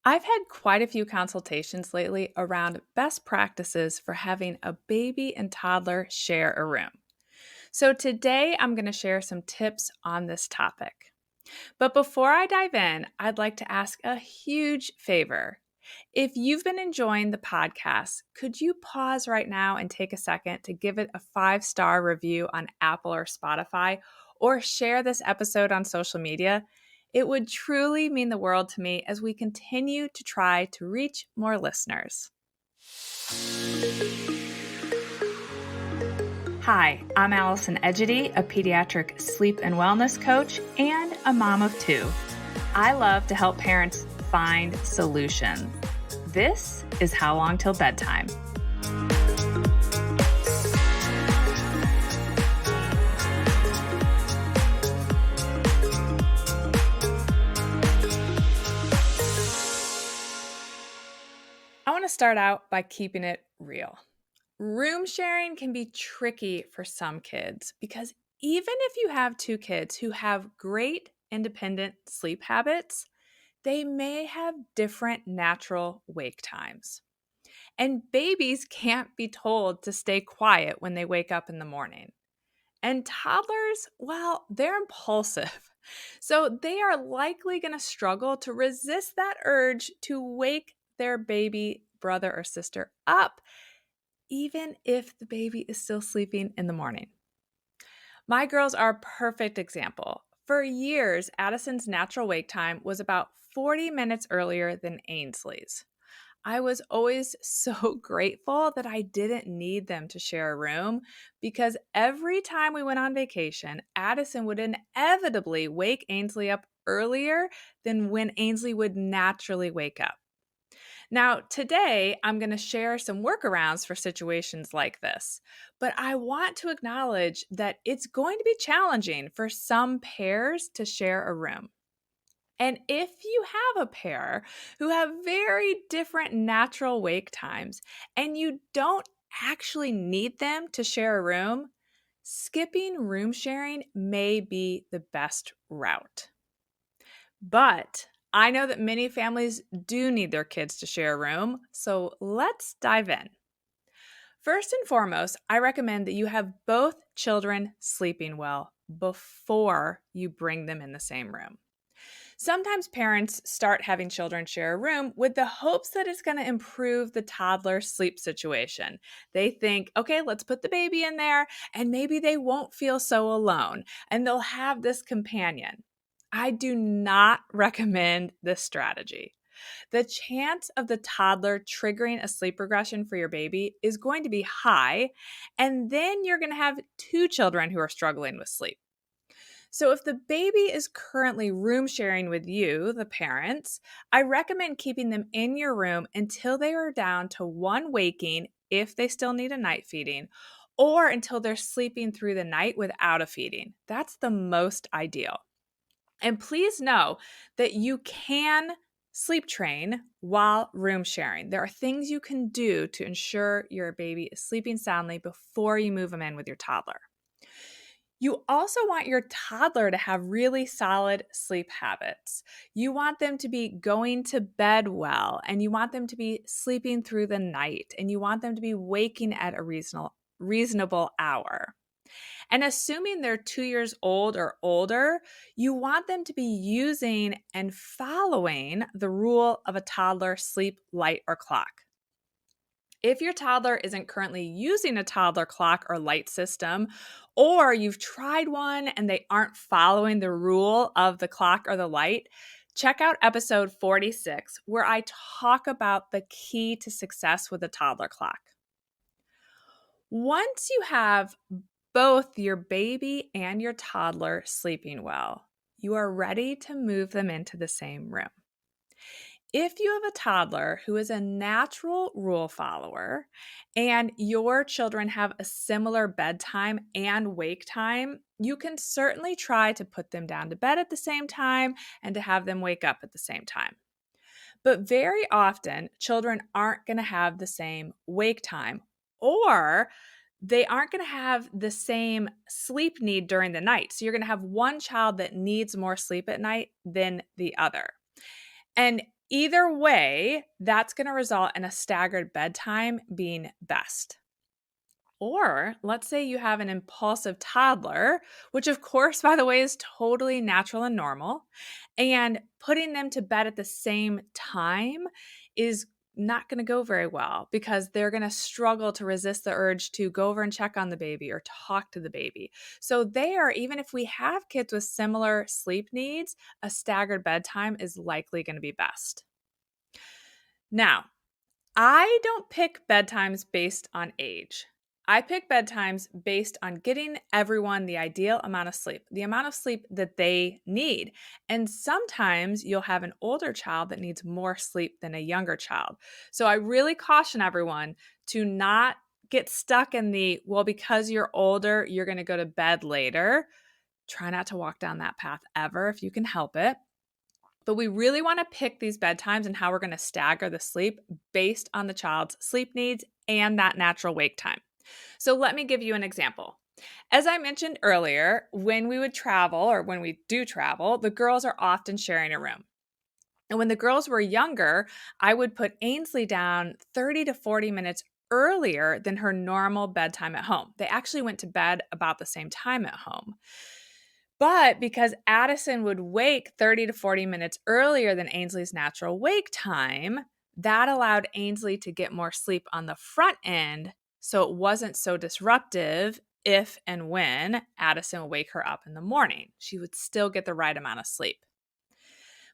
I've had quite a few consultations lately around best practices for having a baby and toddler share a room. So today I'm going to share some tips on this topic. But before I dive in, I'd like to ask a huge favor. If you've been enjoying the podcast, could you pause right now and take a second to give it a 5-star review on Apple or Spotify, or share this episode on social media? It would truly mean the world to me as we continue to try to reach more listeners. Hi, I'm Allison Egidi, a pediatric sleep and wellness coach and a mom of two. I love to help parents find solutions. This is How Long Till Bedtime. I want to start out by keeping it real. Room sharing can be tricky for some kids because even if you have two kids who have great independent sleep habits, they may have different natural wake times. And babies can't be told to stay quiet when they wake up in the morning. And toddlers, well, they're impulsive. So they are likely going to struggle to resist that urge to wake their baby brother or sister up, even if the baby is still sleeping in the morning. My girls are a perfect example. For years, Addison's natural wake time was about 40 minutes earlier than Ainsley's. I was always so grateful that I didn't need them to share a room because every time we went on vacation, Addison would inevitably wake Ainsley up earlier than when Ainsley would naturally wake up. Now, today, I'm going to share some workarounds for situations like this, but I want to acknowledge that it's going to be challenging for some pairs to share a room. And if you have a pair who have very different natural wake times and you don't actually need them to share a room, skipping room sharing may be the best route. But I know that many families do need their kids to share a room, so let's dive in. First and foremost, I recommend that you have both children sleeping well before you bring them in the same room. Sometimes parents start having children share a room with the hopes that it's going to improve the toddler sleep situation. They think, okay, let's put the baby in there and maybe they won't feel so alone and they'll have this companion. I do not recommend this strategy. The chance of the toddler triggering a sleep regression for your baby is going to be high, and then you're going to have two children who are struggling with sleep. So, if the baby is currently room sharing with you, the parents, I recommend keeping them in your room until they are down to one waking if they still need a night feeding, or until they're sleeping through the night without a feeding. That's the most ideal. And please know that you can sleep train while room sharing. There are things you can do to ensure your baby is sleeping soundly before you move them in with your toddler. You also want your toddler to have really solid sleep habits. You want them to be going to bed well, and you want them to be sleeping through the night, and you want them to be waking at a reasonable hour. And assuming they're 2 years old or older, you want them to be using and following the rule of a toddler sleep light or clock. If your toddler isn't currently using a toddler clock or light system, or you've tried one and they aren't following the rule of the clock or the light, check out episode 46, where I talk about the key to success with a toddler clock. Once you have both your baby and your toddler sleeping well, you are ready to move them into the same room. If you have a toddler who is a natural rule follower and your children have a similar bedtime and wake time, you can certainly try to put them down to bed at the same time and to have them wake up at the same time. But very often, children aren't going to have the same wake time, or they aren't going to have the same sleep need during the night. So you're going to have one child that needs more sleep at night than the other. And Either way, that's going to result in a staggered bedtime being best. Or let's say you have an impulsive toddler, which, of course, by the way, is totally natural and normal. And putting them to bed at the same time is not going to go very well because they're going to struggle to resist the urge to go over and check on the baby or talk to the baby. So, there, even if we have kids with similar sleep needs, a staggered bedtime is likely going to be best. Now, I don't pick bedtimes based on age. I pick bedtimes based on getting everyone the ideal amount of sleep, the amount of sleep that they need. And sometimes you'll have an older child that needs more sleep than a younger child. So I really caution everyone to not get stuck in the, well, because you're older, you're going to go to bed later. Try not to walk down that path ever if you can help it. But we really want to pick these bedtimes and how we're going to stagger the sleep based on the child's sleep needs and that natural wake time. So let me give you an example. As I mentioned earlier, when we would travel or when we do travel, the girls are often sharing a room. And when the girls were younger, I would put Ainsley down 30 to 40 minutes earlier than her normal bedtime at home. They actually went to bed about the same time at home. But because Addison would wake 30 to 40 minutes earlier than Ainsley's natural wake time, that allowed Ainsley to get more sleep on the front end so it wasn't so disruptive if and when Addison would wake her up in the morning. She would still get the right amount of sleep.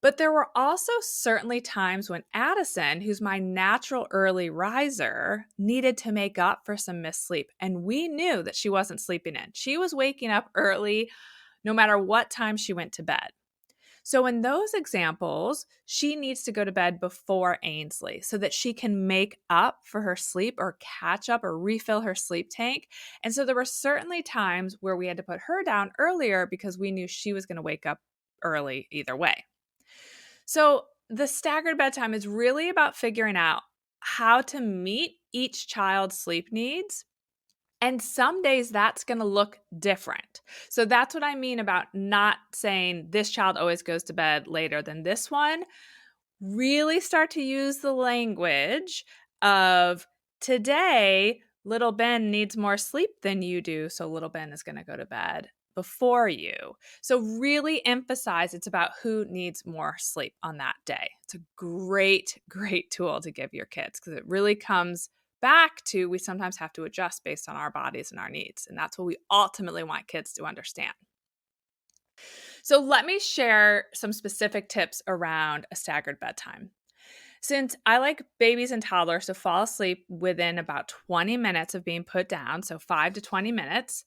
But there were also certainly times when Addison, who's my natural early riser, needed to make up for some missed sleep. And we knew that she wasn't sleeping in. She was waking up early no matter what time she went to bed. So in those examples, she needs to go to bed before Ainsley so that she can make up for her sleep or catch up or refill her sleep tank. And so there were certainly times where we had to put her down earlier because we knew she was going to wake up early either way. So the staggered bedtime is really about figuring out how to meet each child's sleep needs. And some days that's going to look different. So that's what I mean about not saying this child always goes to bed later than this one. Really start to use the language of today, little Ben needs more sleep than you do. So little Ben is going to go to bed before you. So really emphasize it's about who needs more sleep on that day. It's a great, great tool to give your kids because it really comes back to we sometimes have to adjust based on our bodies and our needs. And that's what we ultimately want kids to understand. So let me share some specific tips around a staggered bedtime. Since I like babies and toddlers to fall asleep within about 20 minutes of being put down, so 5 to 20 minutes,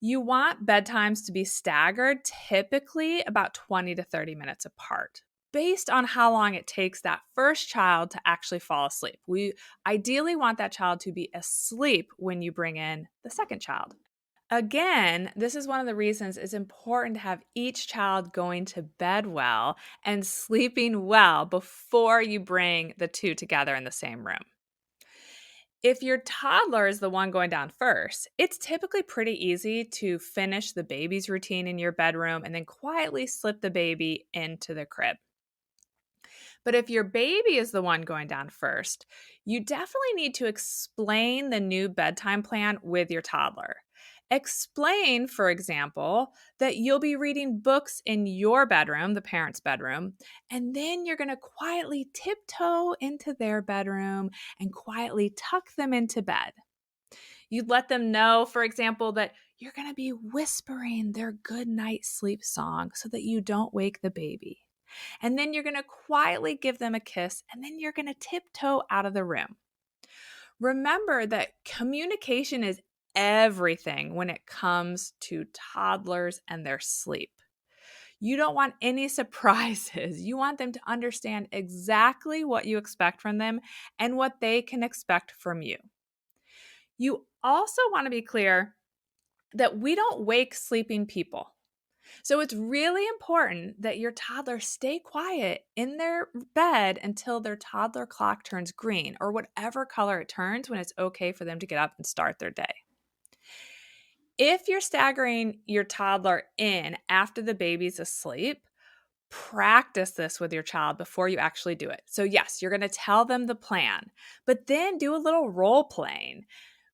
you want bedtimes to be staggered, typically about 20 to 30 minutes apart, based on how long it takes that first child to actually fall asleep. We ideally want that child to be asleep when you bring in the second child. Again, this is one of the reasons it's important to have each child going to bed well and sleeping well before you bring the two together in the same room. If your toddler is the one going down first, it's typically pretty easy to finish the baby's routine in your bedroom and then quietly slip the baby into the crib. But if your baby is the one going down first, you definitely need to explain the new bedtime plan with your toddler. Explain, for example, that you'll be reading books in your bedroom, the parent's bedroom, and then you're going to quietly tiptoe into their bedroom and quietly tuck them into bed. You'd let them know, for example, that you're going to be whispering their good night sleep song so that you don't wake the baby. And then you're going to quietly give them a kiss, and then you're going to tiptoe out of the room. Remember that communication is everything when it comes to toddlers and their sleep. You don't want any surprises. You want them to understand exactly what you expect from them and what they can expect from you. You also want to be clear that we don't wake sleeping people. So it's really important that your toddler stay quiet in their bed until their toddler clock turns green or whatever color it turns when it's okay for them to get up and start their day. If you're staggering your toddler in after the baby's asleep, Practice this with your child before you actually do it. So, yes, you're going to tell them the plan, but then do a little role playing.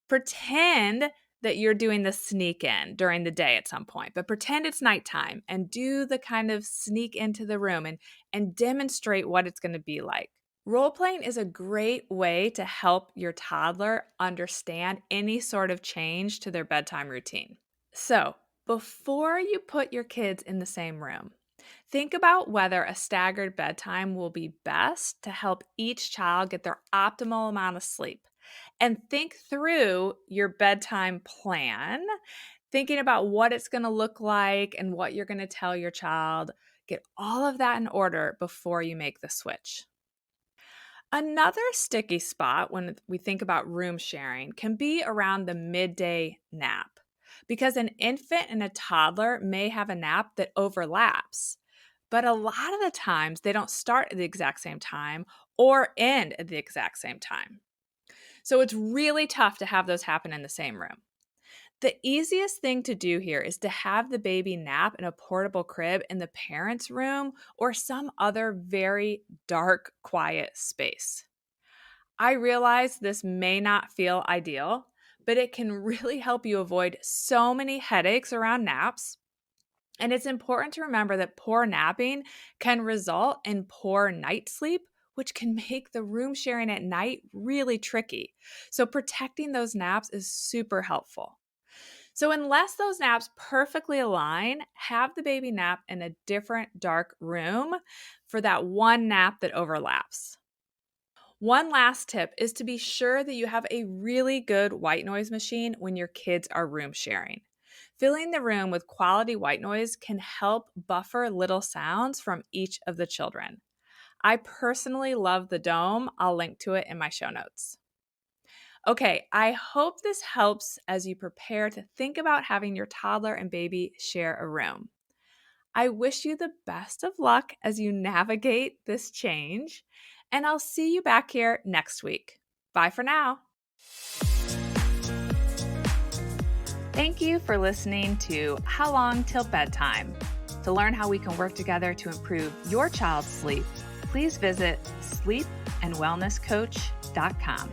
Pretend that you're doing the sneak in during the day at some point, but pretend it's nighttime and do the kind of sneak into the room and demonstrate what it's going to be like. Role playing is a great way to help your toddler understand any sort of change to their bedtime routine. So, before you put your kids in the same room, think about whether a staggered bedtime will be best to help each child get their optimal amount of sleep. And think through your bedtime plan, thinking about what it's going to look like and what you're going to tell your child. Get all of that in order before you make the switch. Another sticky spot when we think about room sharing can be around the midday nap, because an infant and a toddler may have a nap that overlaps. But a lot of the times they don't start at the exact same time or end at the exact same time. So it's really tough to have those happen in the same room. The easiest thing to do here is to have the baby nap in a portable crib in the parents' room or some other very dark, quiet space. I realize this may not feel ideal, but it can really help you avoid so many headaches around naps. And it's important to remember that poor napping can result in poor night sleep, which can make the room sharing at night really tricky. So, protecting those naps is super helpful. So, unless those naps perfectly align, have the baby nap in a different dark room for that one nap that overlaps. One last tip is to be sure that you have a really good white noise machine when your kids are room sharing. Filling the room with quality white noise can help buffer little sounds from each of the children. I personally love the Dome. I'll link to it in my show notes. Okay, I hope this helps as you prepare to think about having your toddler and baby share a room. I wish you the best of luck as you navigate this change, and I'll see you back here next week. Bye for now. Thank you for listening to How Long Till Bedtime. To learn how we can work together to improve your child's sleep, please visit sleepandwellnesscoach.com.